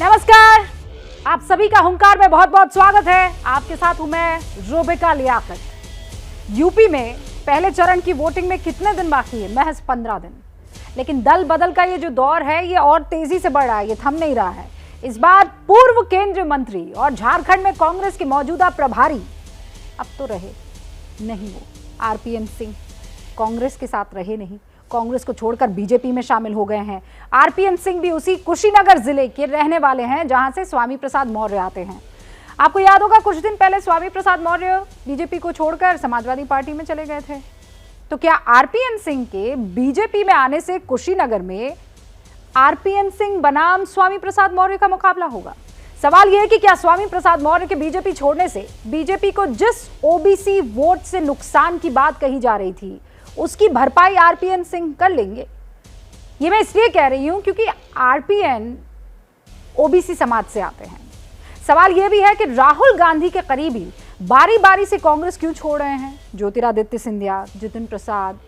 नमस्कार, आप सभी का हुंकार में बहुत बहुत स्वागत है। आपके साथ हूं मैं रोबिका लियाकत। यूपी में पहले चरण की वोटिंग में कितने दिन बाकी है? महज 15 दिन। लेकिन दल बदल का ये जो दौर है ये और तेजी से बढ़ रहा है, ये थम नहीं रहा है। इस बार पूर्व केंद्रीय मंत्री और झारखंड में कांग्रेस के मौजूदा प्रभारी अब तो रहे नहीं, वो आरपीएन सिंह कांग्रेस के साथ रहे नहीं, कांग्रेस को छोड़कर बीजेपी में शामिल हो गए हैं। आरपीएन सिंह भी उसी कुशीनगर जिले के रहने वाले हैं जहां से स्वामी प्रसाद मौर्य आते हैं। आपको याद होगा कुछ दिन पहले स्वामी प्रसाद मौर्य बीजेपी को छोड़कर समाजवादी पार्टी में चले गए थे। तो क्या आरपीएन सिंह के बीजेपी में आने से कुशीनगर में आरपीएन सिंह बनाम स्वामी प्रसाद मौर्य का मुकाबला होगा? सवाल यह है कि क्या स्वामी प्रसाद मौर्य के बीजेपी छोड़ने से बीजेपी को जिस ओबीसी वोट से नुकसान की बात कही जा रही थी उसकी भरपाई आरपीएन सिंह कर लेंगे? ये मैं इसलिए कह रही हूं क्योंकि आरपीएन ओबीसी समाज से आते हैं। सवाल यह भी है कि राहुल गांधी के करीबी बारी बारी से कांग्रेस क्यों छोड़ रहे हैं? ज्योतिरादित्य सिंधिया, जितिन प्रसाद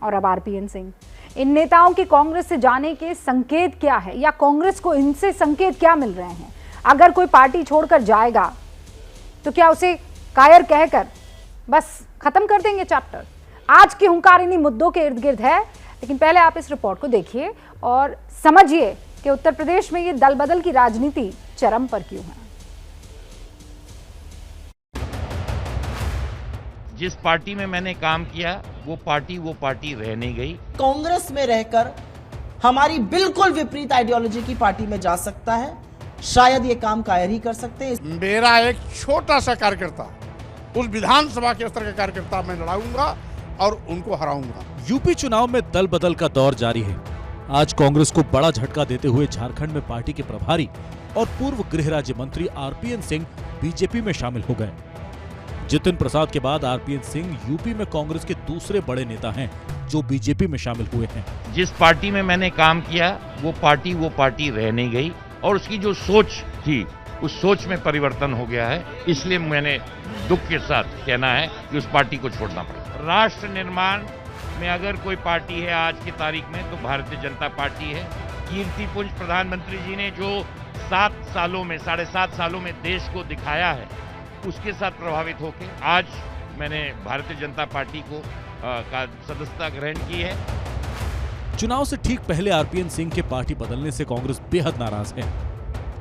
और अब आरपीएन सिंह। इन नेताओं के कांग्रेस से जाने के संकेत क्या है, या कांग्रेस को इनसे संकेत क्या मिल रहे हैं? अगर कोई पार्टी छोड़कर जाएगा तो क्या उसे कायर कहकर बस खत्म कर देंगे चैप्टर? आज की हुंकार इन्हीं मुद्दों के इर्द गिर्द है। लेकिन पहले आप इस रिपोर्ट को देखिए और समझिए कि उत्तर प्रदेश में ये दल बदल की राजनीति चरम पर क्यों है। जिस पार्टी में मैंने काम किया वो पार्टी रह नहीं गई। कांग्रेस में रहकर हमारी बिल्कुल विपरीत आइडियोलॉजी की पार्टी में जा सकता है, शायद ये काम कायर ही कर सकते हैं। मेरा एक छोटा सा कार्यकर्ता, उस विधानसभा के स्तर का कार्यकर्ता मैं लड़ाऊंगा और उनको हराऊंगा। यूपी चुनाव में दल बदल का दौर जारी है। आज कांग्रेस को बड़ा झटका देते हुए झारखंड में पार्टी के प्रभारी और पूर्व गृह राज्य मंत्री आरपीएन सिंह बीजेपी में शामिल हो गए। जितिन प्रसाद के बाद आरपीएन सिंह यूपी में कांग्रेस के दूसरे बड़े नेता हैं जो बीजेपी में शामिल हुए हैं। जिस पार्टी में मैंने काम किया वो पार्टी रह नहीं गई और उसकी जो सोच थी उस सोच में परिवर्तन हो गया है। इसलिए मैंने दुख के साथ कहना है कि उस पार्टी को छोड़ना पड़ा। राष्ट्र निर्माण में अगर कोई पार्टी है आज की तारीख में तो भारतीय जनता पार्टी है। कीर्तिपुंज प्रधानमंत्री जी ने जो 7.5 सालों में देश को दिखाया है उसके साथ प्रभावित होकर आज मैंने भारतीय जनता पार्टी को का सदस्यता ग्रहण की है। चुनाव से ठीक पहले आरपीएन सिंह के पार्टी बदलने से कांग्रेस बेहद नाराज है।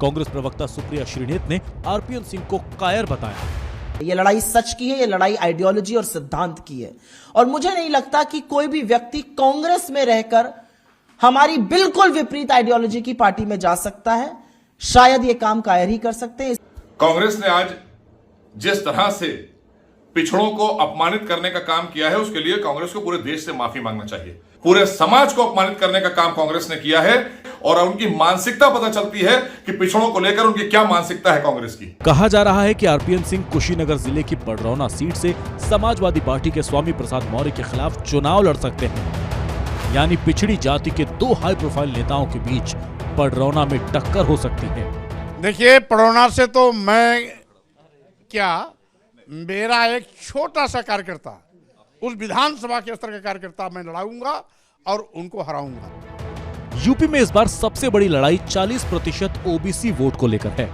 कांग्रेस प्रवक्ता सुप्रिया श्रीनेत ने आरपीएन सिंह को कायर बताया। ये लड़ाई सच की है, ये लड़ाई आइडियोलॉजी और सिद्धांत की है और मुझे नहीं लगता कि कोई भी व्यक्ति कांग्रेस में रहकर हमारी बिल्कुल विपरीत आइडियोलॉजी की पार्टी में जा सकता है, शायद ये काम कायर ही कर सकते हैं। कांग्रेस ने आज जिस तरह से पिछड़ों को अपमानित करने का काम किया है उसके लिए कांग्रेस को पूरे देश से माफी मांगना चाहिए। पूरे समाज को अपमानित करने का काम कांग्रेस ने किया है और उनकी मानसिकता पता चलती है कि पिछड़ों को लेकर उनकी क्या मानसिकता है कांग्रेस की। कहा जा रहा है कि आरपीएन सिंह कुशीनगर जिले की पडरौना सीट से समाजवादी पार्टी के स्वामी प्रसाद मौर्य के खिलाफ चुनाव लड़ सकते हैं। यानी पिछड़ी जाति के दो हाई प्रोफाइल नेताओं के बीच पडरौना में टक्कर हो सकती है। देखिए, पडरौना से तो मेरा एक छोटा सा कार्यकर्ता, उस विधानसभा के स्तर का कार्यकर्ता मैं लड़ाऊंगा और उनको हराऊंगा। यूपी में इस बार सबसे बड़ी लड़ाई 40% ओबीसी वोट को लेकर है।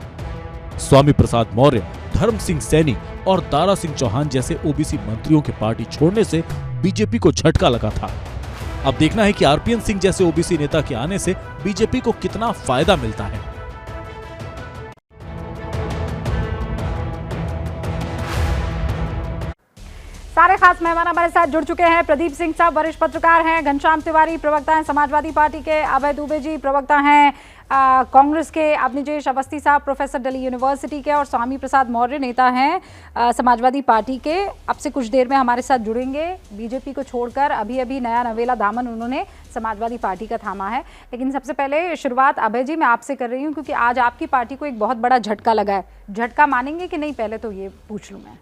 स्वामी प्रसाद मौर्य, धर्म सिंह सैनी और दारा सिंह चौहान जैसे ओबीसी मंत्रियों के पार्टी छोड़ने से बीजेपी को झटका लगा था। अब देखना है कि आरपीएन सिंह जैसे ओबीसी नेता के आने से बीजेपी को कितना फायदा मिलता है। सारे खास मेहमान हमारे साथ जुड़ चुके हैं। प्रदीप सिंह साहब वरिष्ठ पत्रकार हैं, घनश्याम तिवारी प्रवक्ता हैं समाजवादी पार्टी के, अभय दुबे जी प्रवक्ता हैं कांग्रेस के, अवनीजेश अवस्थी साहब प्रोफेसर दिल्ली यूनिवर्सिटी के और स्वामी प्रसाद मौर्य नेता हैं समाजवादी पार्टी के। अब से कुछ देर में हमारे साथ जुड़ेंगे। बीजेपी को छोड़कर अभी नया नवेला दामन उन्होंने समाजवादी पार्टी का थामा है। लेकिन सबसे पहले शुरुआत अभय जी मैं आपसे कर रही हूँ क्योंकि आज आपकी पार्टी को एक बहुत बड़ा झटका लगा है। झटका मानेंगे कि नहीं, पहले तो ये पूछ लूँ मैं।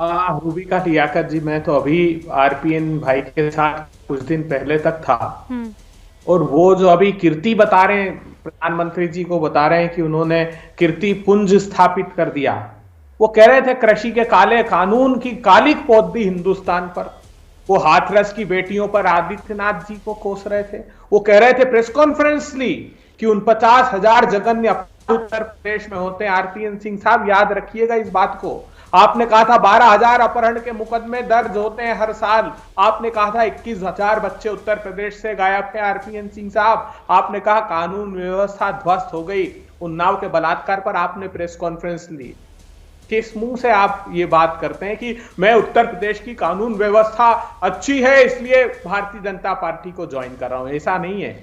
रूबिका लियाकत जी, मैं तो अभी आरपीएन भाई के साथ कुछ दिन पहले तक था और वो जो अभी कीर्ति बता रहे हैं, प्रधानमंत्री जी को बता रहे हैं कि उन्होंने कीर्ति पुंज स्थापित कर दिया। वो कह रहे थे कृषि के काले कानून की कालिक पोत दी हिंदुस्तान पर। वो हाथरस की बेटियों पर आदित्यनाथ जी को कोस रहे थे। वो कह रहे थे, प्रेस कॉन्फ्रेंस ली कि उन 50,000 जघन्य उत्तर प्रदेश में होते हैं। आरपीएन सिंह साहब, याद रखिएगा इस बात को। आपने कहा था 12,000 अपहरण के मुकदमे दर्ज होते हैं हर साल। आपने कहा था 21,000 बच्चे उत्तर प्रदेश से गायब थे। आरपीएन सिंह साहब, आपने कहा कानून व्यवस्था ध्वस्त हो गई। उन्नाव के बलात्कार पर आपने प्रेस कॉन्फ्रेंस ली। किस मुंह से आप ये बात करते हैं कि मैं उत्तर प्रदेश की कानून व्यवस्था अच्छी है इसलिए भारतीय जनता पार्टी को ज्वाइन कर रहा हूं? ऐसा नहीं है।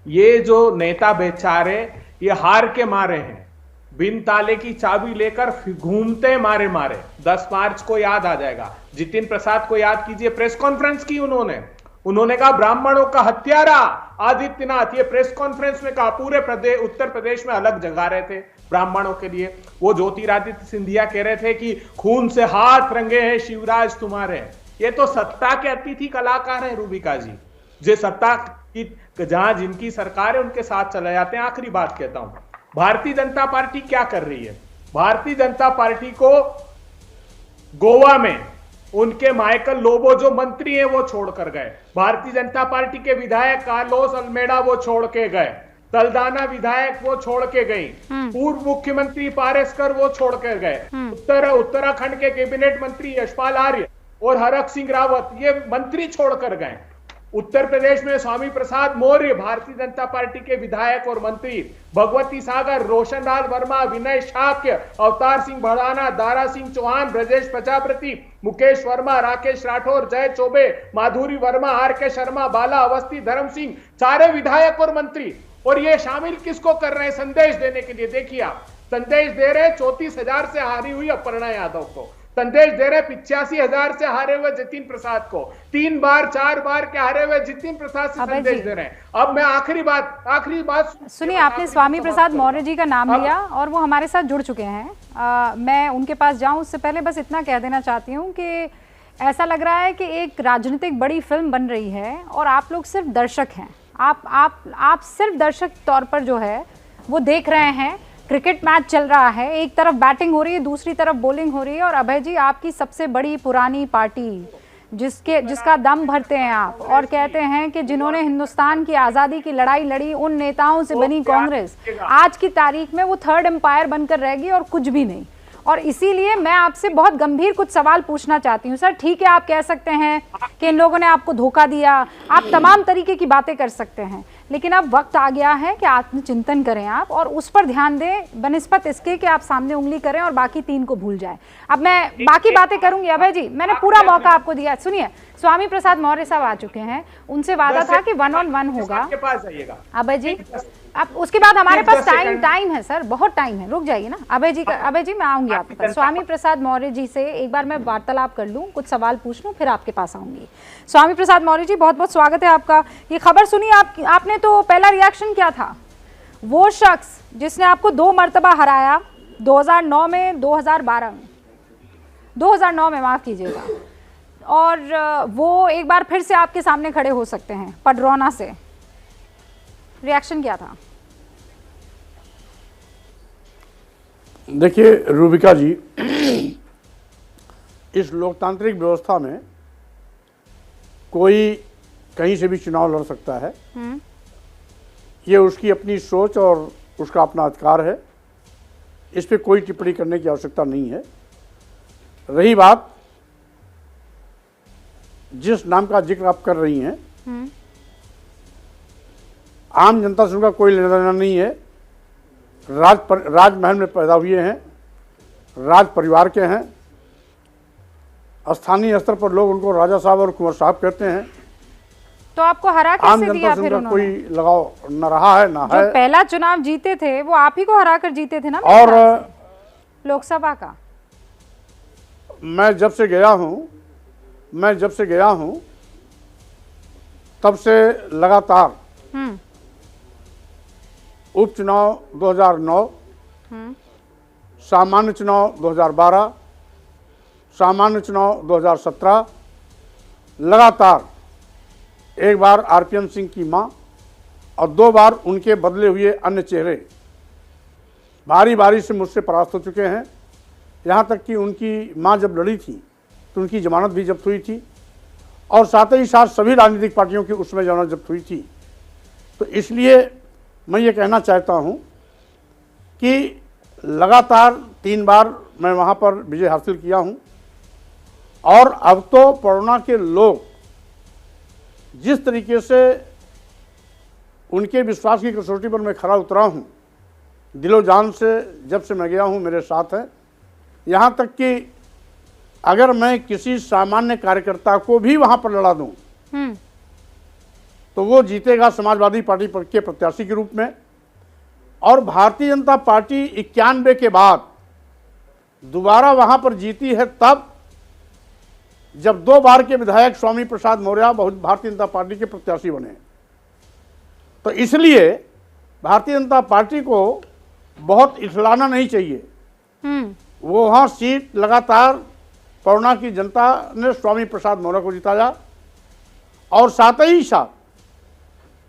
ये जो नेता बेचारे ये हार के मारे हैं, बिन ताले की चाबी लेकर घूमते मारे मारे। 10 मार्च को याद आ जाएगा, जितिन प्रसाद को याद कीजिए, प्रेस कॉन्फ्रेंस की उन्होंने कहा ब्राह्मणों का हत्यारा आदित्यनाथ। ये प्रेस कॉन्फ्रेंस में कहा। पूरे उत्तर प्रदेश में अलग जगा रहे थे ब्राह्मणों के लिए। वो ज्योतिरादित्य सिंधिया कह रहे थे कि खून से हाथ रंगे हैं शिवराज तुम्हारे। ये तो सत्ता के अतिथि कलाकार हैं रूबिका जी, जो सत्ता की जहां जिनकी सरकार है उनके साथ चले जाते हैं। आखिरी बात कहता हूं, भारतीय जनता पार्टी क्या कर रही है? भारतीय जनता पार्टी को गोवा में उनके माइकल लोबो जो मंत्री हैं वो छोड़कर गए। भारतीय जनता पार्टी के विधायक कार्लोस अल्मेडा वो छोड़ के गए। तलदाना विधायक वो छोड़ के गई। पूर्व मुख्यमंत्री पारेसकर वो छोड़ कर गए। उत्तराखंड के कैबिनेट मंत्री यशपाल आर्य और हरक सिंह रावत ये मंत्री छोड़कर गए। उत्तर प्रदेश में स्वामी प्रसाद मौर्य भारतीय जनता पार्टी के विधायक और मंत्री, भगवती सागर, रोशन लाल वर्मा, विनय शाक्य, अवतार सिंह भड़ाना, दारा सिंह चौहान, ब्रजेश प्रजापति, मुकेश वर्मा, राकेश राठौर, जय चौबे, माधुरी वर्मा, आर के शर्मा, बाला अवस्थी, धर्म सिंह, सारे विधायक और मंत्री। और ये शामिल किसको कर रहे हैं? संदेश देने के लिए। देखिए आप, संदेश दे रहे 34,000 से हारी हुई अपर्णा यादव को, संदेश दे रहे 85,000 से हारे हुए जितिन प्रसाद को, 3 बार 4 बार के हारे हुए जितिन प्रसाद से संदेश दे रहे हैं। अब मैं आखिरी बात सुनिए, आपने स्वामी प्रसाद मौर्य जी का नाम लिया और वो हमारे साथ जुड़ चुके हैं। मैं उनके पास जाऊं उससे पहले बस इतना कह देना चाहती हूँ कि ऐसा लग रहा है कि एक राजनीतिक बड़ी फिल्म बन रही है और आप लोग सिर्फ दर्शक हैं। आप सिर्फ दर्शक तौर पर जो है वो देख रहे हैं। क्रिकेट मैच चल रहा है, एक तरफ बैटिंग हो रही है, दूसरी तरफ बॉलिंग हो रही है। और अभय जी, आपकी सबसे बड़ी पुरानी पार्टी जिसका दम भरते हैं आप और कहते हैं कि जिन्होंने हिंदुस्तान की आज़ादी की लड़ाई लड़ी उन नेताओं से बनी कांग्रेस, आज की तारीख में वो थर्ड एम्पायर बनकर रहेगी और कुछ भी नहीं। और इसीलिए मैं आपसे बहुत गंभीर कुछ सवाल पूछना चाहती हूँ। सर ठीक है, आप कह सकते हैं कि इन लोगों ने आपको धोखा दिया, आप तमाम तरीके की बातें कर सकते हैं, लेकिन अब वक्त आ गया है कि आत्मचिंतन करें आप और उस पर ध्यान दें बनिस्बत इसके कि आप सामने उंगली करें और बाकी 3 को भूल जाएं। अब मैं बाकी बातें करूंगी। अभय जी, मैंने पूरा मौका आपको दिया। सुनिए, स्वामी प्रसाद मौर्य साहब आ चुके हैं, उनसे वादा था कि 1-on-1 होगा। अभय जी, अब उसके बाद हमारे पास टाइम है सर, बहुत टाइम है, रुक जाइए ना। अभय जी मैं आऊंगी आपके पास। स्वामी प्रसाद मौर्य जी से एक बार मैं वार्तालाप कर लूं, कुछ सवाल पूछ लूं, फिर आपके पास आऊंगी। स्वामी प्रसाद मौर्य जी, बहुत बहुत स्वागत है आपका। ये खबर सुनी आपने तो पहला रिएक्शन क्या था? वो शख्स जिसने आपको 2 मरतबा हराया, 2009 में, 2012 में, 2009 में माफ कीजिएगा, और वो एक बार फिर से आपके सामने खड़े हो सकते हैं पडरौना से, रिएक्शन क्या था? देखिए रूबिका जी, इस लोकतांत्रिक व्यवस्था में कोई कहीं से भी चुनाव लड़ सकता है। ये उसकी अपनी सोच और उसका अपना अधिकार है, इस पे कोई टिप्पणी करने की आवश्यकता नहीं है। रही बात जिस नाम का जिक्र आप कर रही हैं, आम जनता से उनका कोई लेना देना नहीं है। राजमहल में पैदा हुए हैं, राज परिवार के हैं, स्थानीय स्तर पर लोग उनको राजा साहब और कुंवर साहब कहते हैं। तो आपको हरा कैसे दिया फिर उन्होंने? कोई लगाव न रहा है ना है। जो पहला चुनाव जीते थे वो आप ही को हरा कर जीते थे ना, और लोकसभा का। मैं जब से गया हूं तब से लगातार उपचुनाव 2009, सामान्य चुनाव 2012, सामान्य चुनाव 2017, लगातार एक बार आरपीएन सिंह की मां और 2 बार उनके बदले हुए अन्य चेहरे भारी भारी से मुझसे परास्त हो चुके हैं। यहाँ तक कि उनकी मां जब लड़ी थी तो उनकी जमानत भी जब्त हुई थी और साथ ही साथ सभी राजनीतिक पार्टियों की उसमें जमानत जब्त हुई थी। तो इसलिए मैं ये कहना चाहता हूँ कि लगातार 3 बार मैं वहाँ पर विजय हासिल किया हूँ और अब तो परोना के लोग जिस तरीके से उनके विश्वास की कसौटी पर मैं खरा उतरा हूँ, दिलो जान से जब से मैं गया हूँ मेरे साथ है। यहाँ तक कि अगर मैं किसी सामान्य कार्यकर्ता को भी वहाँ पर लड़ा दूँ तो वो जीतेगा समाजवादी पार्टी के प्रत्याशी के रूप में। और भारतीय जनता पार्टी 91 के बाद दोबारा वहाँ पर जीती है तब जब 2 बार के विधायक स्वामी प्रसाद मौर्य भारतीय जनता पार्टी के प्रत्याशी बने। तो इसलिए भारतीय जनता पार्टी को बहुत इठलाना नहीं चाहिए। वो वहाँ सीट लगातार परोना की जनता ने स्वामी प्रसाद मौर्य को जिताया और साथ ही साथ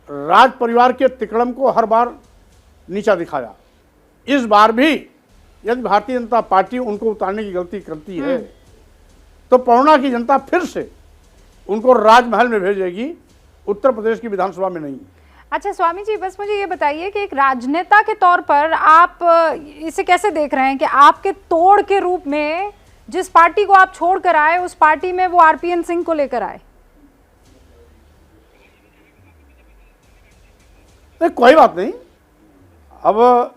राज परिवार के तिकड़म को हर बार नीचा दिखाया। इस बार भी यदि भारतीय जनता पार्टी उनको उतारने की गलती करती है तो परोना की जनता फिर से उनको राजमहल में भेजेगी, उत्तर प्रदेश की विधानसभा में नहीं। अच्छा स्वामी जी, बस मुझे ये बताइए कि एक राजनेता के तौर पर आप इसे कैसे देख रहे हैं कि आपके तोड़ के रूप में जिस पार्टी को आप छोड़ कर आए उस पार्टी में वो आरपीएन सिंह को लेकर आए? कोई बात नहीं। अब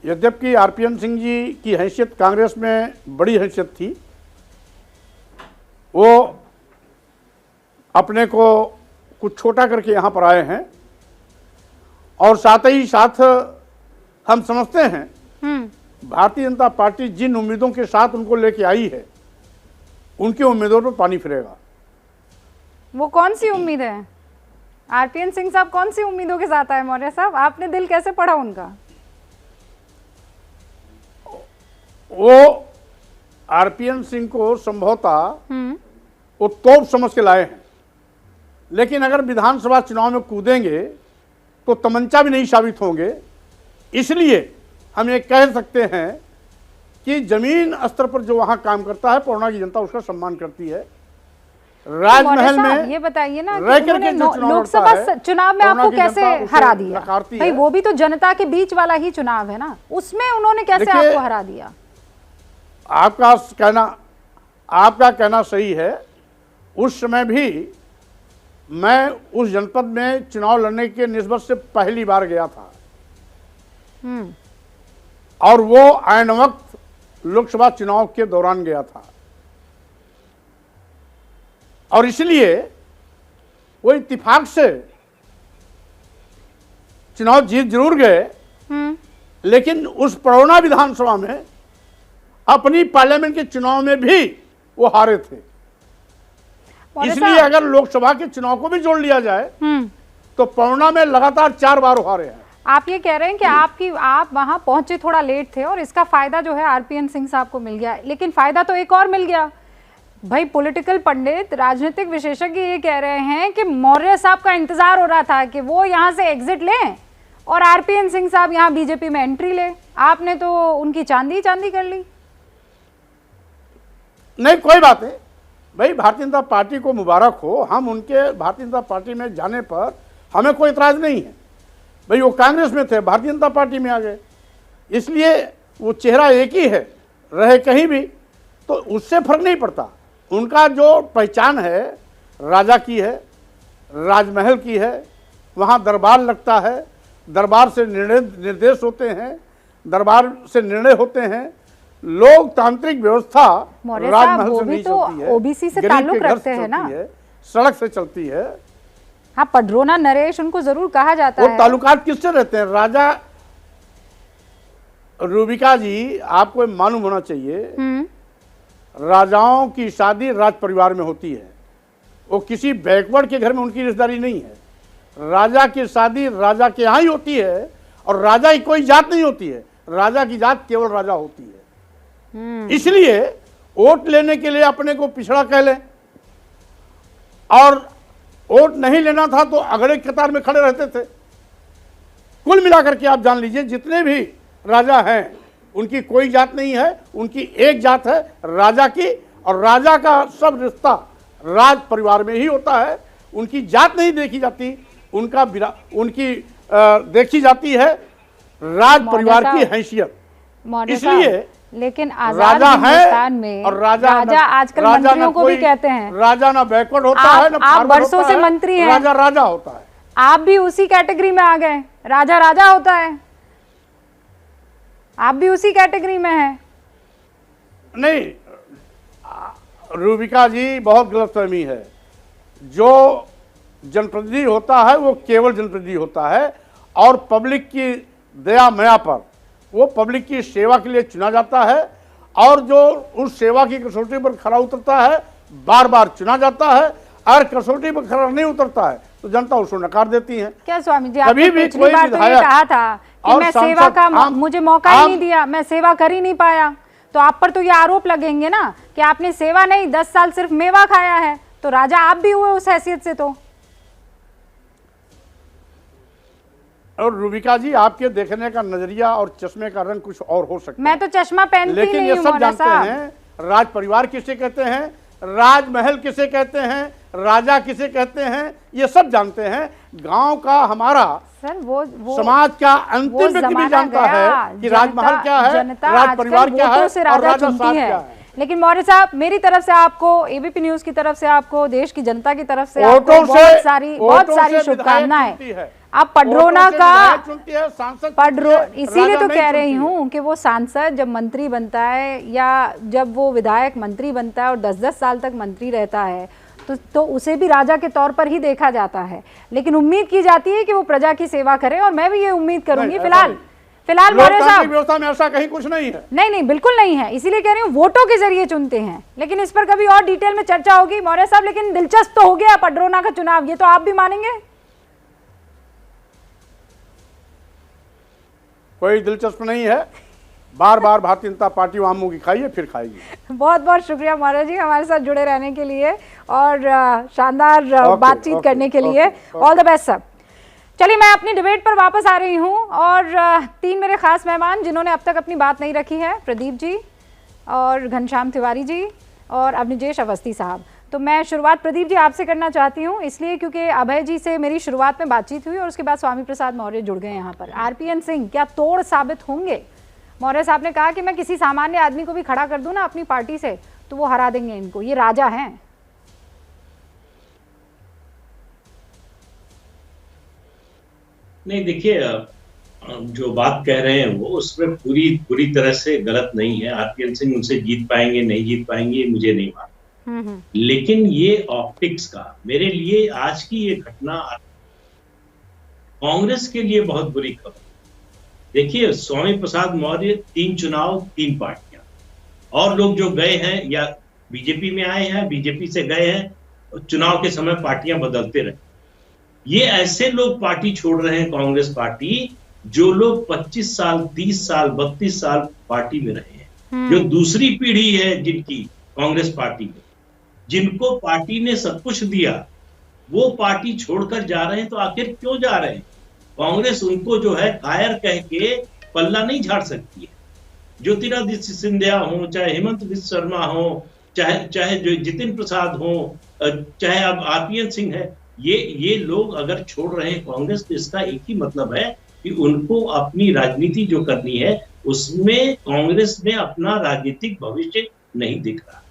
यद्यपि आरपीएन सिंह जी की हैसियत कांग्रेस में बड़ी हैसियत थी, वो अपने को कुछ छोटा करके यहाँ पर आए हैं और साथ ही साथ हम समझते हैं भारतीय जनता पार्टी जिन उम्मीदों के साथ उनको लेके आई है उनकी उम्मीदों पर पानी फिरेगा। वो कौन सी उम्मीद है? आरपीएन सिंह साहब कौन सी उम्मीदों के साथ आए? मौर्य साहब, आपने दिल कैसे पढ़ा उनका? वो आरपीएन सिंह को संभवतः वो तोप समझ के लाए हैं, लेकिन अगर विधानसभा चुनाव में कूदेंगे तो तमंचा भी नहीं साबित होंगे। इसलिए हम ये कह सकते हैं कि जमीन स्तर पर जो वहां काम करता है परोना की जनता उसका सम्मान करती है। राजमहल में ये बताइए ना रह करके लोकसभा चुनाव में आपको कैसे हरा दिया? भाई वो भी तो जनता के बीच वाला ही चुनाव है ना, उसमें उन्होंने कैसे आपको हरा दिया? आपका कहना सही है। उस समय भी मैं उस जनपद में चुनाव लड़ने के निस्बत से पहली बार गया था और वो ऐन वक्त लोकसभा चुनाव के दौरान गया था और इसलिए वो इत्तेफाक से चुनाव जीत जरूर गए, लेकिन उस परोना विधानसभा में अपनी पार्लियामेंट के चुनाव में भी वो हारे थे। इसलिए अगर लोकसभा के चुनाव को भी जोड़ लिया जाए तो परोना में लगातार 4 बार हारे हैं। आप ये कह रहे हैं कि आप वहां पहुंचे थोड़ा लेट थे और इसका फायदा जो है आरपीएन सिंह साहब को मिल गया, लेकिन फायदा तो एक और मिल गया। भाई पॉलिटिकल पंडित, राजनीतिक विशेषज्ञ ये कह रहे हैं कि मौर्य साहब का इंतजार हो रहा था कि वो यहां से एग्जिट लें और आरपीएन सिंह साहब यहां बीजेपी में एंट्री ले। आपने तो उनकी चांदी कर ली। नहीं, कोई बात नहीं भाई, भारतीय जनता पार्टी को मुबारक हो। हम उनके भारतीय जनता पार्टी में जाने पर हमें कोई इतराज नहीं है। भाई वो कांग्रेस में थे, भारतीय जनता पार्टी में आ गए, इसलिए वो चेहरा एक ही है, रहे कहीं भी तो उससे फर्क नहीं पड़ता। उनका जो पहचान है राजा की है, राजमहल की है, वहाँ दरबार लगता है, दरबार से निर्देश होते हैं, दरबार से निर्णय होते हैं। लोकतांत्रिक व्यवस्था राजमहल से नहीं चलती है, ओबीसी से ताल्लुक रखते हैं ना, सड़क से चलती है। हाँ, पडरोना नरेश उनको जरूर कहा जाता है। वो ताल्लुकात किससे रहते हैं? राजा रूबिका जी, आपको मालूम होना चाहिए, राजाओं की शादी राज परिवार में होती है। वो किसी बैकवर्ड के घर में उनकी रिश्तेदारी नहीं है। राजा की शादी राजा के यहाँ ही होती है और राजा की कोई जात नहीं होती है, राजा की जात केवल राजा होती है। इसलिए वोट लेने के लिए अपने को पिछड़ा कह लें और वोट नहीं लेना था तो अगले कतार में खड़े रहते थे। कुल मिलाकर के आप जान लीजिए जितने भी राजा हैं उनकी कोई जात नहीं है, उनकी एक जात है राजा की, और राजा का सब रिश्ता राज परिवार में ही होता है। उनकी जात नहीं देखी जाती, उनकी देखी जाती है राज परिवार की हैसियत। मौर्य इसलिए साहब, लेकिन आजाद राजा हिंदुस्तान है में और राजा आजकल मंत्रियों को भी कहते हैं। राजा ना बैकवर्ड होता आप- है ना आप फॉरवर्ड बरसों होता से है, मंत्री हैं। राजा राजा होता है। आप भी उसी कैटेगरी में आ गए, राजा राजा होता है, आप भी उसी कैटेगरी में हैं। नहीं, रूबिका जी, बहुत गलतफहमी है। जो जनप्रतिनिधि होता है वो केवल जनप्रतिनिधि होता है और पब्लिक की दया मया पर वो पब्लिक की सेवा के लिए चुना जाता है, और जो उस सेवा की कसौटी पर खरा उतरता है बार बार चुना जाता है। अगर कसौटी पर खरा नहीं उतरता है तो जनता उसको नकार देती है। क्या स्वामी जी, कभी आपने भी पिछली कोई बार तो ये विधायक कहा था कि और मैं सांसद सेवा का मुझे मौका ही नहीं आम- दिया, मैं सेवा कर ही नहीं पाया, तो आप पर तो ये आरोप लगेंगे ना कि आपने सेवा नहीं 10 साल सिर्फ मेवा खाया है, तो राजा आप भी हुए उस हैसियत से। तो और रूबिका जी, आपके देखने का नजरिया और चश्मे का रंग कुछ और हो सकता है। मैं तो चश्मा पहनती लेकिन नहीं ये हूं सब मौर्य जानते साहब। हैं राज परिवार किसे कहते हैं, राजमहल किसे कहते हैं, राजा किसे कहते हैं, ये सब जानते हैं। गांव का हमारा सर वो समाज का वो अंतिम व्यक्ति भी जमाना जानता गया। है कि राजमहल क्या है, जनता राज आजकल परिवार क्या वोटों है से और राजा राजा चुनती साहब है। क्या है। लेकिन मौर्य साहब, मेरी तरफ से आपको, एबीपी न्यूज की तरफ से आपको, देश की जनता की तरफ से आपको वोटों बहुत से सारी शुभकामनाएं। चुनती है। आप पडरोना वोटों से का विधायक चुनती है, सांसद पडरो चुनती है, इसीलिए राजा तो नहीं कह रही चुनती है। हूँ कि वो सांसद जब मंत्री बनता है या जब वो विधायक मंत्री बनता है और 10-10 साल तक मंत्री रहता है तो उसे भी राजा के तौर पर ही देखा जाता है। लेकिन उम्मीद की जाती है कि वो प्रजा की सेवा करे, और मैं भी ये उम्मीद करूंगी। नहीं, फिलहाल मौर्य लोकतांत्रिक साहब, व्यवस्था में ऐसा कहीं कुछ नहीं है। नहीं बिल्कुल नहीं है, इसीलिए कह रही हूँ वोटों के जरिए चुनते हैं। लेकिन इस पर कभी और डिटेल में चर्चा होगी मौर्य साहब। लेकिन दिलचस्प तो हो गया पडरोना का चुनाव, ये तो आप भी मानेंगे। कोई दिलचस्प नहीं है। बार बार भारतीय जनता पार्टी वहां मुंह की खाइए फिर खाएगी। बहुत बहुत शुक्रिया मौर्य जी हमारे साथ जुड़े रहने के लिए और शानदार बातचीत करने के लिए। All the best sir. चलिए, मैं अपनी डिबेट पर वापस आ रही हूं और 3 मेरे खास मेहमान जिन्होंने अब तक अपनी बात नहीं रखी है, प्रदीप जी और घनश्याम तिवारी जी और अवनिजेश अवस्थी साहब। तो मैं शुरुआत प्रदीप जी आपसे करना चाहती हूं, इसलिए क्योंकि अभय जी से मेरी शुरुआत में बातचीत हुई और उसके बाद स्वामी प्रसाद मौर्य जुड़ गए यहाँ पर। आरपीएन सिंह क्या तोड़ साबित होंगे? मौर्य साहब ने कहा कि मैं किसी सामान्य आदमी को भी खड़ा कर दूं ना अपनी पार्टी से तो वो हरा देंगे इनको, ये राजा हैं। नहीं, देखिए, जो बात कह रहे हैं वो उसमें पूरी तरह से गलत नहीं है। आरपीएन सिंह उनसे जीत पाएंगे नहीं जीत पाएंगे मुझे नहीं मालूम, लेकिन ये ऑप्टिक्स का, मेरे लिए आज की ये घटना कांग्रेस के लिए बहुत बुरी खबर। देखिए, स्वामी प्रसाद मौर्य 3 चुनाव 3 पार्टियां, और लोग जो गए हैं या बीजेपी में आए हैं, बीजेपी से गए हैं, चुनाव के समय पार्टियां बदलते रहे। ये ऐसे लोग पार्टी छोड़ रहे हैं, कांग्रेस पार्टी, जो लोग 25 साल 30 साल 32 साल पार्टी में रहे हैं, जो दूसरी पीढ़ी है जिनकी कांग्रेस पार्टी में, जिनको पार्टी ने सब कुछ दिया, वो पार्टी छोड़कर जा रहे हैं। तो आखिर क्यों जा रहे हैं? कांग्रेस उनको जो है कायर कह के पल्ला नहीं झाड़ सकती है। ज्योतिरादित्य सिंधिया हो, चाहे हेमंत बिस्वा शर्मा हो, चाहे जो जितिन प्रसाद हो, चाहे अब आरपीएन सिंह है, ये लोग अगर छोड़ रहे हैं कांग्रेस, तो इसका एक ही मतलब है कि उनको अपनी राजनीति जो करनी है उसमें कांग्रेस में अपना राजनीतिक भविष्य नहीं दिख रहा।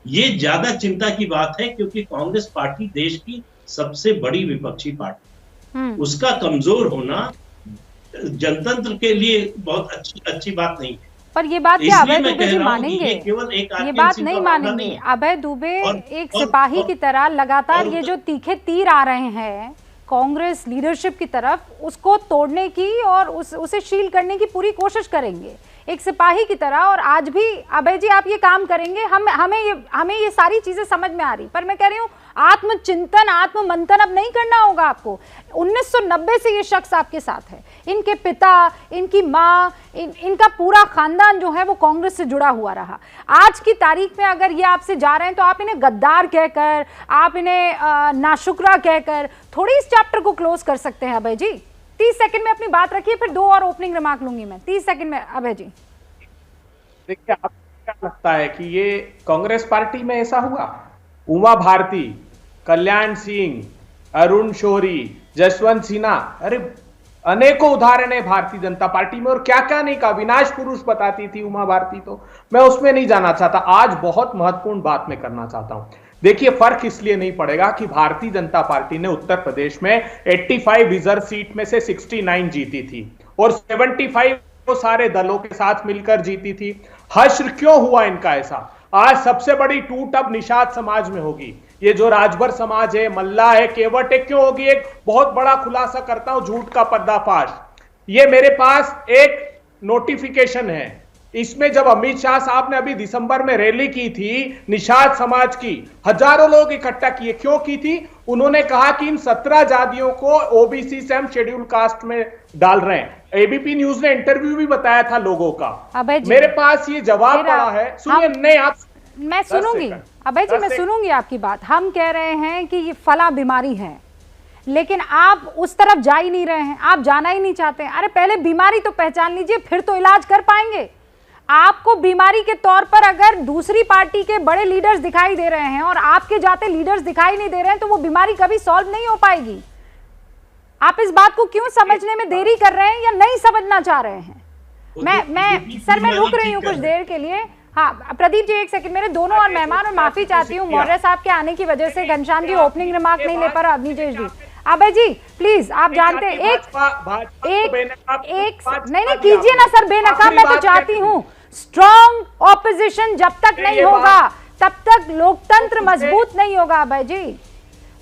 ये ज्यादा चिंता की बात है, क्योंकि कांग्रेस पार्टी देश की सबसे बड़ी विपक्षी पार्टी, उसका कमजोर होना जनतंत्र के लिए बहुत अच्छी बात नहीं है। पर ये बात क्या अभय दुबे जी मानेंगे? ये बात नहीं मानेंगे। अभय दुबे एक सिपाही की तरह लगातार ये जो तीखे तीर आ रहे हैं कांग्रेस लीडरशिप की तरफ, उसको तोड़ने की और उसे शील करने की पूरी कोशिश करेंगे एक सिपाही की तरह। और आज भी अभय जी आप ये काम करेंगे, हमें ये सारी चीजें समझ में आ रही, पर मैं कह रही हूँ आत्मचिंतन आत्ममंथन अब नहीं करना होगा आपको। 1990 से ये शख्स आपके साथ है, इनके पिता, इनकी माँ, इनका पूरा खानदान जो है वो कांग्रेस से जुड़ा हुआ रहा। आज की तारीख में अगर ये आपसे जा रहे हैं तो आप इन्हें गद्दार कहकर, आप इन्हें नाशुक्रा कहकर थोड़ी इस चैप्टर को क्लोज कर सकते हैं। अभय जी 30 सेकंड में अपनी बात रखिए, फिर 2 और ओपनिंग रिमार्क लूंगी मैं। 30 सेकंड में अभय जी। देखिए, आपको क्या लगता है कि ये कांग्रेस पार्टी में ऐसा हुआ? उमा भारती, कल्याण सिंह, अरुण शौरी, जसवंत सिन्हा, अरे अनेकों उदाहरण है भारतीय जनता पार्टी में, और क्या क्या नहीं कहा, विनाश पुरुष बताती थी उमा भारती, तो मैं उसमें नहीं जाना चाहता। आज बहुत महत्वपूर्ण बात मैं करना चाहता हूं। देखिए, फर्क इसलिए नहीं पड़ेगा कि भारतीय जनता पार्टी ने उत्तर प्रदेश में 85 रिजर्व सीट में से 69 जीती थी और 75 वो सारे दलों के साथ मिलकर जीती थी। हश्र क्यों हुआ इनका ऐसा? आज सबसे बड़ी टूट अब निषाद समाज में होगी। ये जो राजभर समाज है, मल्ला है, केवट है, क्यों होगी? एक बहुत बड़ा खुलासा करता हूं, झूठ का पर्दाफाश। ये मेरे पास एक नोटिफिकेशन है, इसमें जब अमित शाह साहब ने अभी दिसंबर में रैली की थी निषाद समाज की, हजारों लोग इकट्ठा किए। क्यों की थी? उन्होंने कहा कि इन 17 जातियों को ओबीसी से हम शेड्यूल कास्ट में डाल रहे हैं। एबीपी न्यूज ने इंटरव्यू भी बताया था लोगों का। मेरे पास ये जवाब पड़ा है। सुनिए, नहीं आप, मैं सुनूंगी अभय जी, मैं सुनूंगी आपकी बात। हम कह रहे हैं कि ये फला बीमारी है, लेकिन आप उस तरफ जा ही नहीं रहे हैं, आप जाना ही नहीं चाहते। अरे पहले बीमारी तो पहचान लीजिए, फिर तो इलाज कर पाएंगे। आपको बीमारी के तौर पर अगर दूसरी पार्टी के बड़े लीडर्स दिखाई दे रहे हैं और आपके जाते लीडर्स दिखाई नहीं दे रहे हैं, तो वो बीमारी कभी सॉल्व नहीं हो पाएगी। आप इस बात को क्यों समझने में देरी कर रहे हैं या नहीं समझना चाह रहे हैं? मैं रुक रही हूँ कुछ देर के लिए। हाँ प्रदीप जी, एक सेकंड, मेरे दोनों और मेहमान, और माफी चाहती हूँ मौर्य साहब के आने की वजह से घनश्याम जी ओपनिंग रिमार्क नहीं ले पा रहा। नीतीश जी, अभय जी प्लीज, आप जानते हैं एक नहीं कीजिए ना सर बेनकाब। मैं तो चाहती हूँ स्ट्रॉन्ग ऑपोजिशन जब तक नहीं होगा तब तक लोकतंत्र मजबूत नहीं होगा अभय जी।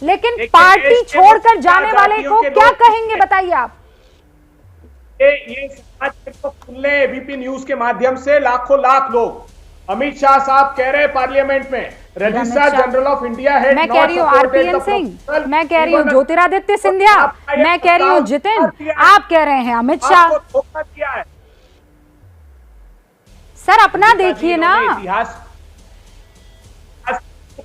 लेकिन पार्टी छोड़कर जाने वाले को क्या कहेंगे बताइए आप? ये समाज को खुले एबीपी न्यूज के माध्यम से लाखों लाख लोग, अमित शाह साहब कह रहे हैं पार्लियामेंट में, रजिस्ट्रार जनरल ऑफ इंडिया है, मैं कह रही हूँ आरपीएन सिंह, मैं कह रही हूँ ज्योतिरादित्य सिंधिया, मैं कह रही हूँ जितिन, आप कह रहे हैं अमित शाह। सर अपना देखिए ना, इतिहास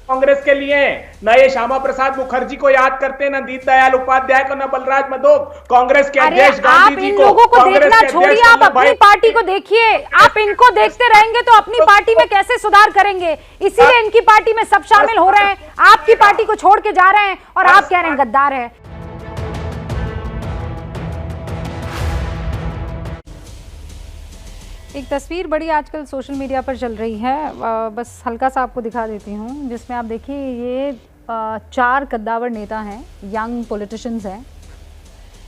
कांग्रेस के लिए न ये श्यामा प्रसाद मुखर्जी को याद करते हैं, न दीनदयाल उपाध्याय को, न बलराज मधोक, कांग्रेस के अध्यक्ष गांधी जी को। इन लोगों को देखना छोड़िए, आप अपनी पार्टी को देखिए। आप इनको देखते रहेंगे तो अपनी पार्टी में कैसे सुधार करेंगे? इसीलिए इनकी पार्टी में सब शामिल हो रहे हैं, आपकी पार्टी को छोड़ के जा रहे हैं और आप कह रहे हैं गद्दार है। एक तस्वीर बड़ी आजकल सोशल मीडिया पर चल रही है, बस हल्का सा आपको दिखा देती हूँ, जिसमें आप देखिए ये 4 कद्दावर नेता हैं, यंग पॉलिटिशियंस हैं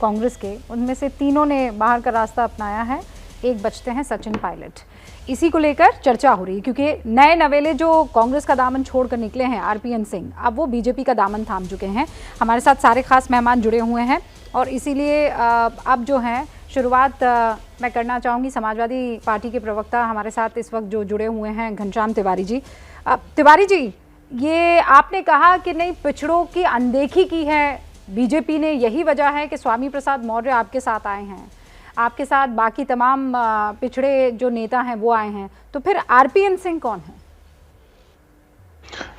कांग्रेस के। उनमें से 3 ने बाहर का रास्ता अपनाया है, एक बचते हैं सचिन पायलट। इसी को लेकर चर्चा हो रही है क्योंकि नए नवेले जो कांग्रेस का दामन छोड़कर निकले हैं आरपीएन सिंह, अब वो बीजेपी का दामन थाम चुके हैं। हमारे साथ सारे खास मेहमान जुड़े हुए हैं और इसीलिए अब जो हैं शुरुआत मैं करना चाहूँगी। समाजवादी पार्टी के प्रवक्ता हमारे साथ इस वक्त जो जुड़े हुए हैं घनश्याम तिवारी जी। तिवारी जी, ये आपने कहा कि नहीं पिछड़ों की अनदेखी की है बीजेपी ने, यही वजह है कि स्वामी प्रसाद मौर्य आपके साथ आए हैं, आपके साथ बाकी तमाम पिछड़े जो नेता हैं वो आए हैं, तो फिर आरपीएन सिंह कौन है?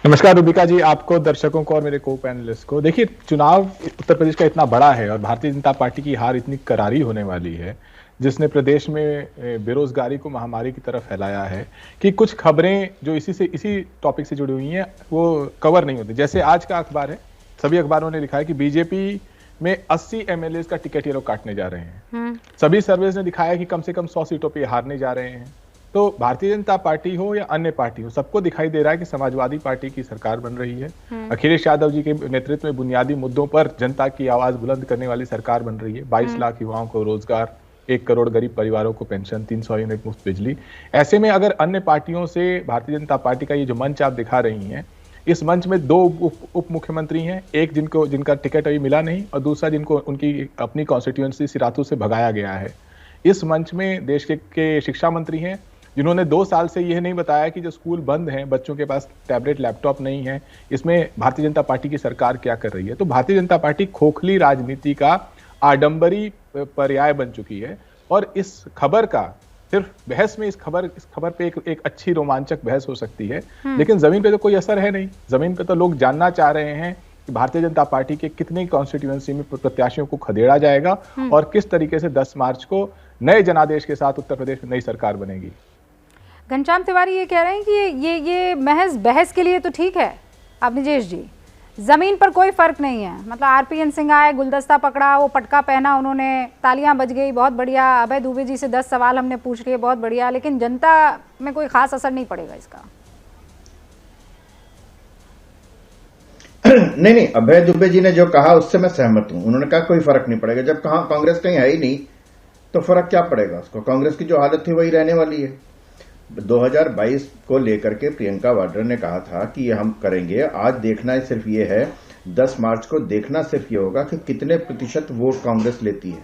नमस्कार रूबिका जी, आपको, दर्शकों को और मेरे को पैनलिस्ट को। देखिए, चुनाव उत्तर प्रदेश का इतना बड़ा है और भारतीय जनता पार्टी की हार इतनी करारी होने वाली है, जिसने प्रदेश में बेरोजगारी को महामारी की तरफ फैलाया है, कि कुछ खबरें जो इसी टॉपिक से जुड़ी हुई हैं वो कवर नहीं होती। जैसे आज का अखबार है, सभी अखबारों ने लिखा है कि बीजेपी में 80 एमएलए का टिकट ये लोग काटने जा रहे हैं। सभी सर्वेज ने दिखाया कि कम से कम 100 सीटों पर हारने जा रहे हैं। तो भारतीय जनता पार्टी हो या अन्य पार्टी हो, सबको दिखाई दे रहा है कि समाजवादी पार्टी की सरकार बन रही है। अखिलेश यादव जी के नेतृत्व में बुनियादी मुद्दों पर जनता की आवाज बुलंद करने वाली सरकार बन रही है। 22 लाख युवाओं को रोजगार, 1 करोड़ गरीब परिवारों को पेंशन, 300 यूनिट मुफ्त बिजली। ऐसे में अगर अन्य पार्टियों से भारतीय जनता पार्टी का ये जो मंच आप दिखा रही हैं, इस मंच में 2 उप मुख्यमंत्री हैं, एक जिनका टिकट अभी मिला नहीं और दूसरा जिनको उनकी अपनी कॉन्स्टिट्यूएंसी सिराथू से भगाया गया है। इस मंच में देश के शिक्षा मंत्री हैं, जिन्होंने 2 साल से यह नहीं बताया कि जो स्कूल बंद हैं, बच्चों के पास टैबलेट लैपटॉप नहीं है, इसमें भारतीय जनता पार्टी की सरकार क्या कर रही है। तो भारतीय जनता पार्टी खोखली राजनीति का आडंबरी पर्याय बन चुकी है और इस खबर का सिर्फ बहस में, इस खबर पे एक अच्छी रोमांचक बहस हो सकती है, लेकिन जमीन पे तो कोई असर है नहीं। जमीन पे तो लोग जानना चाह रहे हैं कि भारतीय जनता पार्टी के कितनी कॉन्स्टिट्यूएंसी में प्रत्याशियों को खदेड़ा जाएगा और किस तरीके से 10 मार्च को नए जनादेश के साथ उत्तर प्रदेश में नई सरकार बनेगी। घनश्याम तिवारी ये कह रहे हैं कि ये महज बहस के लिए तो ठीक है। अब नीतीश जी, जमीन पर कोई फर्क नहीं है, मतलब आरपीएन सिंह आए, गुलदस्ता पकड़ा, वो पटका पहना उन्होंने, तालियां बज गई, बहुत बढ़िया। अभय दुबे जी से 10 सवाल हमने पूछ लिए, बहुत बढ़िया, लेकिन जनता में कोई खास असर नहीं पड़ेगा इसका। नहीं, अभय दुबे जी ने जो कहा उससे मैं सहमत हूं। उन्होंने कहा कोई फर्क नहीं पड़ेगा। जब कहा कांग्रेस कहीं है ही नहीं तो फर्क क्या पड़ेगा उसको? कांग्रेस की जो हालत थी वही रहने वाली है। 2022 को लेकर के प्रियंका वाड्रा ने कहा था कि ये हम करेंगे। आज देखना है सिर्फ ये है, 10 मार्च को देखना सिर्फ ये होगा कि कितने प्रतिशत वोट कांग्रेस लेती है।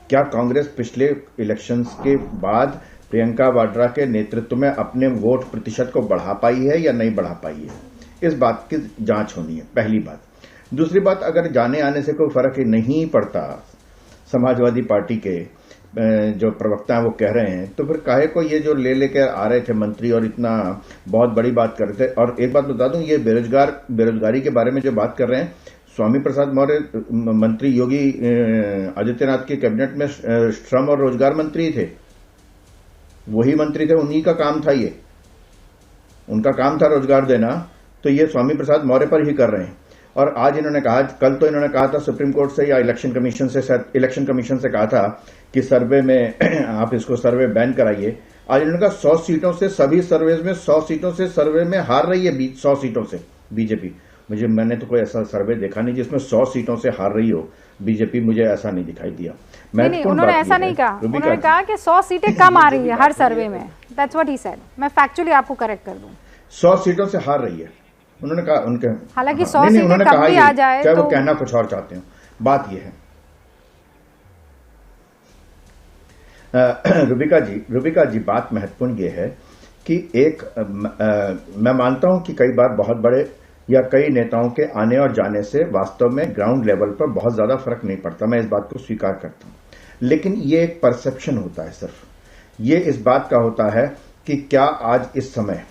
क्या कांग्रेस पिछले इलेक्शंस के बाद प्रियंका वाड्रा के नेतृत्व में अपने वोट प्रतिशत को बढ़ा पाई है या नहीं बढ़ा पाई है? इस बात की जांच होनी है, पहली बात। दूसरी बात, अगर जाने आने से कोई फर्क नहीं पड़ता, समाजवादी पार्टी के जो प्रवक्ता हैं वो कह रहे हैं, तो फिर काहे को ये जो लेकर आ रहे थे मंत्री और इतना बहुत बड़ी बात कर रहे थे। और एक बात बता दूं, ये बेरोजगारी के बारे में जो बात कर रहे हैं, स्वामी प्रसाद मौर्य मंत्री योगी आदित्यनाथ के कैबिनेट में श्रम और रोजगार मंत्री थे, वही मंत्री थे, उन्हीं का काम था, ये उनका काम था रोजगार देना। तो ये स्वामी प्रसाद मौर्य पर ही कर रहे हैं। और आज इन्होंने कहा, कल तो इन्होंने कहा था सुप्रीम कोर्ट से या इलेक्शन कमीशन से कहा था कि सर्वे में आप इसको सर्वे बैन कराइए। आज इन्होंने कहा 100 सीटों से, सभी सर्वे में 100 सीटों से सर्वे में हार रही है 100 सीटों से बीजेपी। मैंने तो कोई ऐसा सर्वे देखा नहीं जिसमें 100 सीटों से हार रही हो बीजेपी, मुझे ऐसा नहीं दिखाई दिया। नहीं, उन्होंने ऐसा नहीं कहा। उन्होंने कहा कि 100 सीटें कम आ रही है हर सर्वे में। That's what he said. मैं फैक्चुअली आपको करेक्ट कर दूं, 100 सीटों से हार रही है उन्होंने कहा। उनके हालांकि 100 सीटें कम भी आ जाए चाहे तो वो कहना कुछ और चाहते हो, बात यह है। रुबिका जी बात महत्वपूर्ण ये है कि मैं मानता हूं कि कई बार बहुत बड़े या कई नेताओं के आने और जाने से वास्तव में ग्राउंड लेवल पर बहुत ज्यादा फर्क नहीं पड़ता, मैं इस बात को स्वीकार करता हूं। लेकिन ये एक परसेप्शन होता है, सिर्फ ये इस बात का होता है कि क्या आज इस समय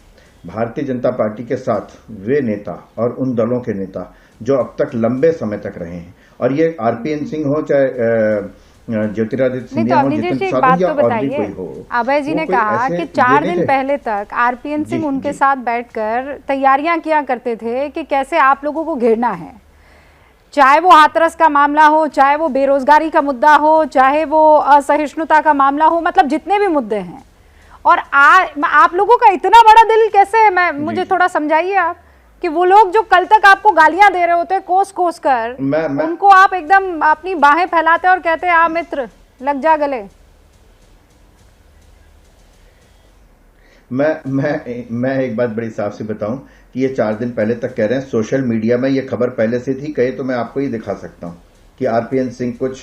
भारतीय जनता पार्टी के साथ वे नेता और उन दलों के नेता जो अब तक लंबे समय तक रहे हैं, और ये आरपीएन सिंह हो चाहे ज्योतिरादित्य सिंधिया हो, जितेंद्र प्रसाद या और भी कोई हो। अभय जी ने कहा कि 4 दिन पहले तक आरपीएन सिंह उनके साथ बैठकर तैयारियां किया करते थे कि कैसे आप लोगों को घेरना है, चाहे वो हाथरस का मामला हो, चाहे वो बेरोजगारी का मुद्दा हो, चाहे वो असहिष्णुता का मामला हो, मतलब जितने भी मुद्दे हैं। और आप लोगों का इतना बड़ा दिल कैसे है? मुझे थोड़ा समझाइए आप कि वो लोग जो कल तक आपको गालियां दे रहे होते हैं कोस कर, उनको आप एकदम अपनी बाहें फैलाते और कहते हैं आ मित्र लग जा गले। मैं एक बात बड़ी साफ सी बताऊं कि ये 4 दिन पहले तक कह रहे हैं, सोशल मीडिया में ये खबर पहले से थी, कहे तो मैं आपको ही दिखा सकता हूं कि आरपीएन सिंह कुछ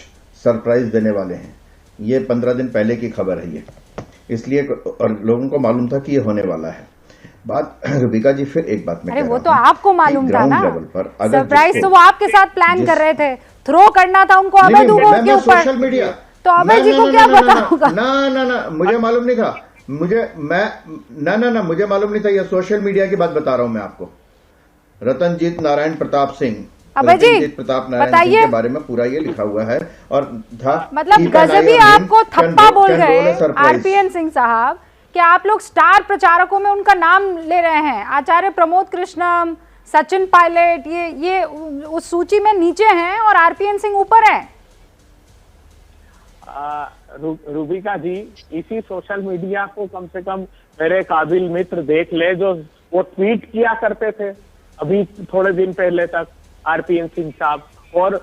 सरप्राइज देने वाले हैं। ये 15 दिन पहले की खबर है ये, इसलिए और लोगों को मालूम था कि ये होने वाला है। बात रुबिका जी, फिर एक बात मैं वो तो आपको मालूम था ना, सरप्राइज तो वो आपके साथ प्लान कर रहे थे, थ्रो करना था उनको अभय दुबे के ऊपर। सोशल मीडिया तो अभय जी को क्या पता होगा? ना मुझे मालूम नहीं था, मुझे मालूम नहीं था। ये सोशल मीडिया की बात बता रहा हूं मैं आपको। रतनजीत नारायण प्रताप सिंह, अभय जी प्रताप नारायण सिंह के बारे में पूरा ये लिखा हुआ है और था, मतलब गजबी आपको थप्पा बोल गए आरपीएन सिंह साहब कि आप लोग स्टार प्रचारकों में उनका नाम ले रहे हैं, आचार्य प्रमोद कृष्णम, सचिन पायलट, ये उस सूची में नीचे हैं और आरपीएन सिंह ऊपर है। रुबिका जी, इसी सोशल मीडिया को कम से कम मेरे काबिल मित्र देख ले, जो वो ट्वीट किया करते थे अभी थोड़े दिन पहले तक आरपीएन सिंह साहब, और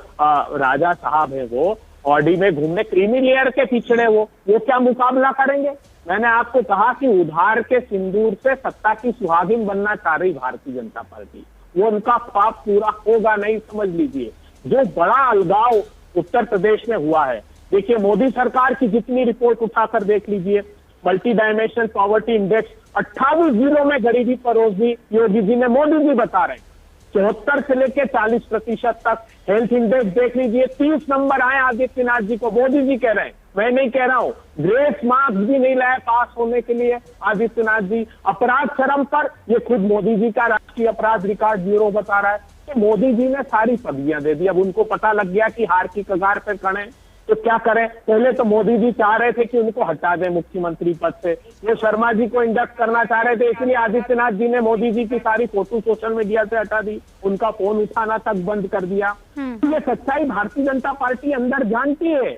राजा साहब है वो ऑडी में घूमने, क्रीमी लेयर के पिछड़े वो क्या मुकाबला करेंगे? मैंने आपको कहा कि उधार के सिंदूर से सत्ता की सुहागिन बनना चाह रही भारतीय जनता पार्टी, वो उनका ख्वाब पूरा होगा नहीं, समझ लीजिए। जो बड़ा अलगाव उत्तर प्रदेश में हुआ है, देखिए मोदी सरकार की जितनी रिपोर्ट उठाकर देख लीजिए, मल्टी डायमेंशनल पॉवर्टी इंडेक्स 28 जिलों में गरीबी परोसी योगी जी ने, मोदी जी बता रहे हैं 74 से लेकर 40% तक। हेल्थ इंडेक्स देख लीजिए, 30 नंबर आए आदित्यनाथ जी को, मोदी जी कह रहे हैं, मैं नहीं कह रहा हूं। ग्रेस मार्क्स भी नहीं लाए पास होने के लिए आदित्यनाथ जी। अपराध चरम पर, ये खुद मोदी जी का राष्ट्रीय अपराध रिकॉर्ड ब्यूरो बता रहा है कि मोदी जी ने सारी पदवियां दे दी। अब उनको पता लग गया कि हार की कगार पर खड़े, तो क्या करें? पहले तो मोदी जी चाह रहे थे कि उनको हटा दें मुख्यमंत्री पद से, वो शर्मा जी को इंडक्ट करना चाह रहे थे, इसलिए आदित्यनाथ जी ने मोदी जी की सारी फोटो सोशल मीडिया से हटा दी, उनका फोन उठाना तक बंद कर दिया। ये सच्चाई भारतीय जनता पार्टी अंदर जानती है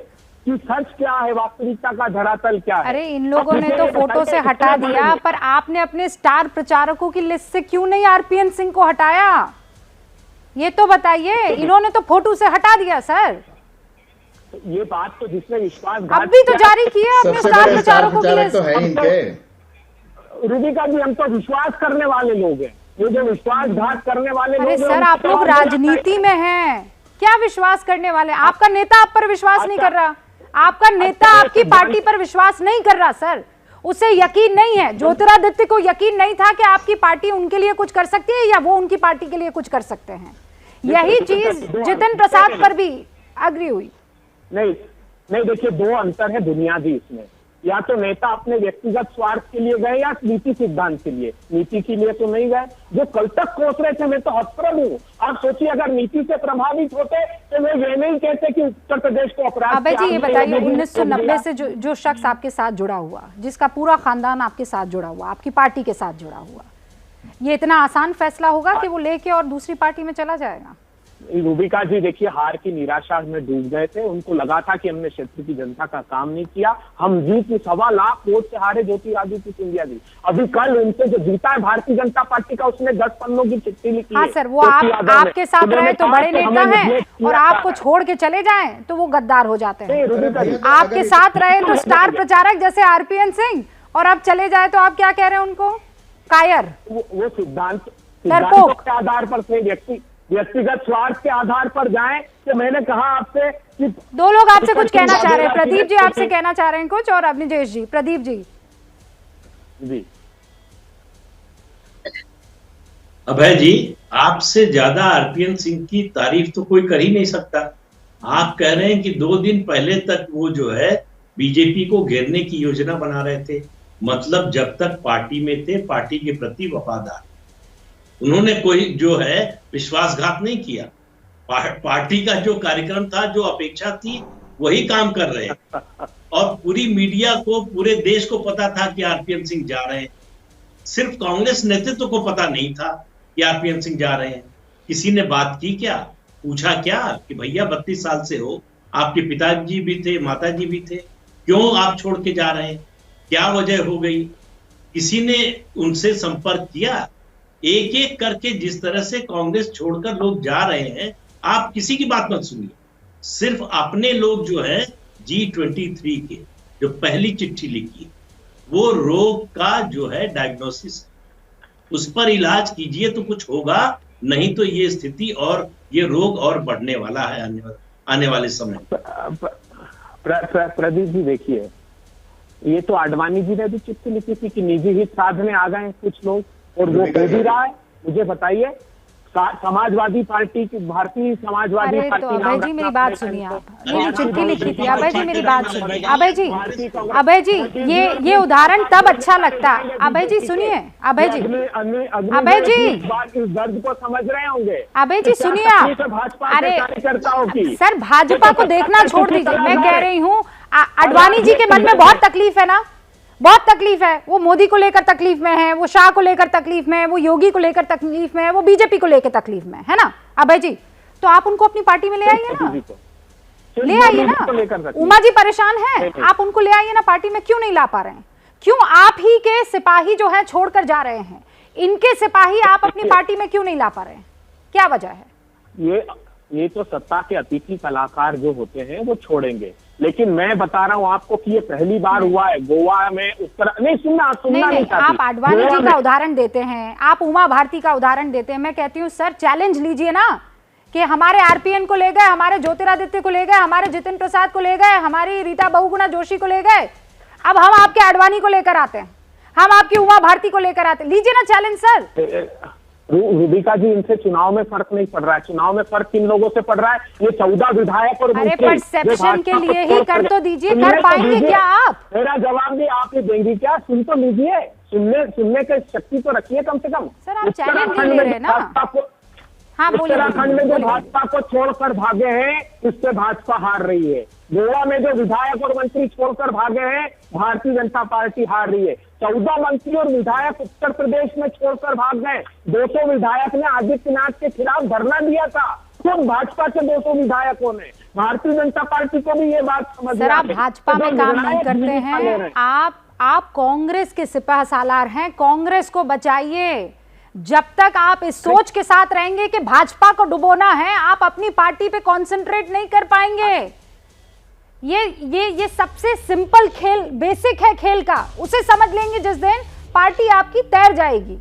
कि सच क्या है, वास्तविकता का धरातल क्या है। अरे इन लोगों ने तो फोटो से हटा दिया, पर आपने अपने स्टार प्रचारकों की लिस्ट से क्यों नहीं आरपीएन सिंह को हटाया? ये तो बताइए। इन्होंने तो फोटो से हटा दिया सर। ये बात तो जिसने विश्वास अब भी तो जारी किया अपने स्टार प्रचारकों की लिस्ट। तो है इनके रूबिका जी, हम तो विश्वास करने वाले लोग हैं, ये जो विश्वासघात करने वाले लोग अरे सर, आप लोग राजनीति में हैं, क्या विश्वास करने वाले? आपका नेता आप पर विश्वास नहीं कर रहा, आपका नेता आपकी पार्टी पर विश्वास नहीं कर रहा सर, उसे यकीन नहीं है। ज्योतिरादित्य को यकीन नहीं था कि आपकी पार्टी उनके लिए कुछ कर सकती है या वो उनकी पार्टी के लिए कुछ कर सकते हैं। यही चीज जितिन प्रसाद पर भी अग्री हुई। नहीं देखिए, दो अंतर है बुनियादी इसमें। या तो नेता अपने व्यक्तिगत स्वार्थ के लिए गए या नीति सिद्धांत के लिए। नीति के लिए तो नहीं गए। जो कल तक कोस रहे थे, मैं तो हतप्रभ हूँ। आप सोचिए, अगर नीति से प्रभावित होते तो वे ये नहीं कहते कि उत्तर प्रदेश को अपराध। अबे जी, ये बताइए 1990 से जो शख्स आपके साथ जुड़ा हुआ, जिसका पूरा खानदान आपके साथ जुड़ा हुआ, आपकी पार्टी के साथ जुड़ा हुआ, ये इतना आसान फैसला होगा कि वो लेके और दूसरी पार्टी में चला जाएगा? रूबिका जी देखिए, हार की निराशा में डूब गए थे। उनको लगा था कि हमने क्षेत्र की जनता का काम नहीं किया। हम जीत 1.25 लाख वोट से हारे ज्योतिरादित्य सिंधिया जी। अभी कल उनसे जो जीता है भारतीय जनता पार्टी का, उसने 10 पन्नों की चिट्ठी लिखी। हाँ सर, वो आपके साथ रहे तो बड़े नेता हैं, और आपको छोड़ के चले जाएं तो वो गद्दार हो जाते हैं। आपके साथ रहे तो स्टार प्रचारक जैसे आरपीएन सिंह, और अब चले जाए तो आप क्या कह रहे हैं उनको? कायर। वो सिद्धांत डरपोक के आधार पर से व्यक्तिगत स्वार्थ के आधार पर जाएं। तो मैंने कहा आपसे कि दो लोग आपसे कुछ कहना चाह रहे हैं। प्रदीप जी आपसे कहना चाह रहे हैं कुछ, और अग्निजेश जी। प्रदीप जी। अभय जी, आपसे ज्यादा आरपीएन सिंह की तारीफ तो कोई कर ही नहीं सकता। आप कह रहे हैं कि 2 दिन पहले तक वो जो है बीजेपी को घेरने की योजना बना रहे थे। मतलब जब तक पार्टी में थे, पार्टी के प्रति वफादार, उन्होंने कोई जो है विश्वासघात नहीं किया। पार्टी का जो कार्यक्रम था, जो अपेक्षा थी, वही काम कर रहे हैं। और पूरी मीडिया को, पूरे देश को पता था कि आरपीएन सिंह जा रहे हैं। सिर्फ कांग्रेस नेतृत्व को पता नहीं था कि आरपीएन सिंह जा रहे हैं। किसी ने बात की क्या? पूछा क्या कि भैया 32 साल से हो, आपके पिताजी भी थे, माताजी भी थे, क्यों आप छोड़ के जा रहे हैं? क्या वजह हो गई? किसी ने उनसे संपर्क किया? एक एक करके जिस तरह से कांग्रेस छोड़कर लोग जा रहे हैं, आप किसी की बात मत सुनिए। सिर्फ अपने लोग जो है G23 के जो पहली चिट्ठी लिखी, वो रोग का जो है डायग्नोसिस, उस पर इलाज कीजिए तो कुछ होगा, नहीं तो ये स्थिति और ये रोग और बढ़ने वाला है आने वाले समय। प्रदीप जी देखिए, ये तो आडवाणी जी ने भी चिट्ठी लिखी थी कि निजी हित साधने आ गए कुछ लोग, और वो हो भी रहा है। मुझे बताइए, समाजवादी पार्टी की, भारतीय समाजवादी पार्टी। तो अभय जी मेरी बात सुनिए, आप ये चिट्ठी लिखी थी। अभय जी मेरी बात सुनिए। अभय जी ये उदाहरण तब अच्छा लगता है। अभय जी सुनिए, अभय जी इस दर्द को समझ रहे होंगे। अभय जी सुनिए, अरे सर भाजपा को देखना छोड़ दीजिए। मैं कह रही हूँ आडवाणी जी के मन में बहुत तकलीफ है ना, बहुत तकलीफ है। वो मोदी को लेकर तकलीफ में है, वो शाह को लेकर तकलीफ में है, वो योगी को लेकर तकलीफ में है, वो बीजेपी को लेकर तकलीफ में है ना अभय जी। तो आप उनको अपनी पार्टी में ले आइए ना, ले आइए ना। उमा जी परेशान है, आप उनको ले आइए ना पार्टी में। क्यों नहीं ला पा रहे हैं? क्यों आप ही के सिपाही जो है छोड़कर जा रहे हैं? इनके सिपाही आप अपनी पार्टी में क्यों नहीं ला पा रहे हैं? क्या वजह है? ये तो सत्ता के अतिथि कलाकार जो होते हैं वो छोड़ेंगे, लेकिन मैं बता रहा हूँ आपको कि ये पहली बार हुआ है गोवा में। उत्तर नहीं सुनना नहीं, आप आडवाणी जी का उदाहरण देते हैं, आप उमा भारती का उदाहरण देते हैं। मैं कहती हूँ सर चैलेंज लीजिए ना कि हमारे आरपीएन को ले गए, हमारे ज्योतिरादित्य को ले गए, हमारे जितिन प्रसाद को ले गए, हमारी रीता बहुगुणा जोशी को ले गए, अब हम आपके आडवाणी को लेकर आते हैं, हम आपकी उमा भारती को लेकर आते हैं। लीजिए ना चैलेंज सर। रूबिका जी, इनसे चुनाव में फर्क नहीं पड़ रहा है। चुनाव में फर्क किन लोगों से पड़ रहा है? ये 14 विधायक और अरे परसेप्शन के लिए ही कर तो दीजिए, कर पाएंगे क्या आप? मेरा जवाब भी आप ही देंगी क्या? सुन तो लीजिए, सुनने की शक्ति तो रखिए कम से कम। सर आप चैलेंज नहीं ले रहे ना। हाँ, बोलिए। उत्तराखंड में जो भाजपा को छोड़कर भागे हैं, उससे भाजपा हार रही है। गोवा में जो विधायक और मंत्री छोड़कर भागे हैं, भारतीय जनता पार्टी हार रही है। 14 मंत्री और विधायक उत्तर प्रदेश में छोड़कर भाग गए। 200 विधायक ने आदित्यनाथ के खिलाफ धरना दिया था, खुद भाजपा के 200 विधायकों ने। भारतीय जनता पार्टी को भी ये बात समझ सर, आप भाजपा में काम नहीं करते हैं, आप कांग्रेस के सिपाह सालार हैं। कांग्रेस को बचाइए। जब तक आप इस सोच के साथ रहेंगे कि भाजपा को डुबोना है, आप अपनी पार्टी पे कंसंट्रेट नहीं कर पाएंगे। ये सबसे सिंपल खेल, बेसिक है खेल का, उसे समझ लेंगे जिस दिन पार्टी आपकी तैर जाएगी।